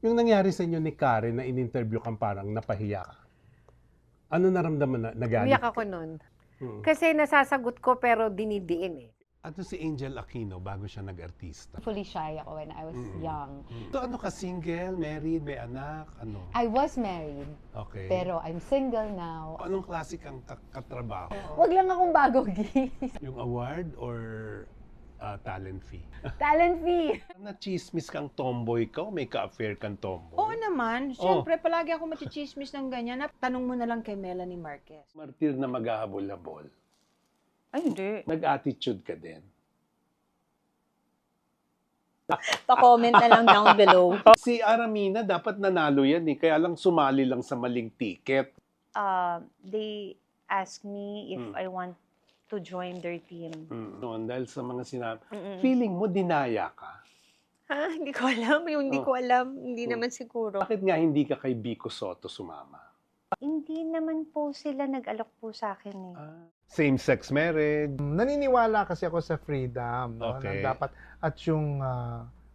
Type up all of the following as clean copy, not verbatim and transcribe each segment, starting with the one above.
Yung nangyari sa inyo ni Karen na in-interview kang parang napahiya ka. Ano naramdaman na nagalit Umiyak ka? ako nun. Mm. Kasi nasasagot ko pero dinidiin eh. At si Angel Aquino bago siya nag-artista. Fully shy ako when I was young. So ano ka, single, married, may anak, ano? I was married, Okay. pero I'm single now. Anong klase kang katrabaho? Wag lang akong bagogi. Yung award or talent fee? Talent fee. Na-chismis kang tomboy ka o may ka-affair kang tomboy? Oo naman. Siyempre, palagi ako machichismis ng ganyan. Tanong mo na lang kay Melanie Marquez. Martir na maghahabol-habol. Ay, hindi. Nag-attitude ka din. Pa-comment na lang down below. Si Aramina, dapat nanalo yan eh. Kaya lang sumali lang sa maling ticket. They asked me if I want to join their team. Noon, dahil sa mga sinabi, feeling mo dinaya ka. Ha? Hindi ko alam. Yung hindi ko alam, hindi naman siguro. Bakit nga hindi ka kay Vico Soto sumama? Hindi naman po sila nag-alok po sa akin eh. Same-sex marriage. Naniniwala kasi ako sa freedom, no? Okay. Na dapat at yung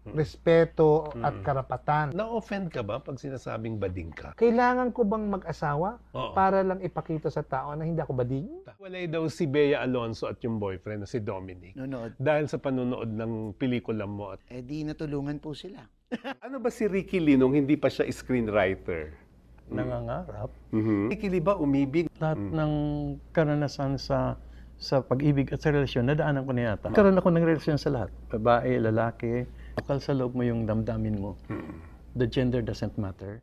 respeto at karapatan. Na-offend ka ba pag sinasabing bading ka? Kailangan ko bang mag-asawa Oo. para lang ipakita sa tao na hindi ako bading? Walay daw si Bea Alonso at yung boyfriend na si Dominic. Nunood. Dahil sa panunood ng pelikula mo. Eh di natulungan po sila. Ano ba si Ricky Lee nung hindi pa siya screenwriter? Nangangarap. Ricky Lee ba umibig? Lahat ng karanasan sa pag-ibig at sa relasyon, nadaanan ko na yata. Karoon ako ng relasyon sa lahat. Babae, lalaki. Akal sa loob mo yung damdamin mo. The gender doesn't matter.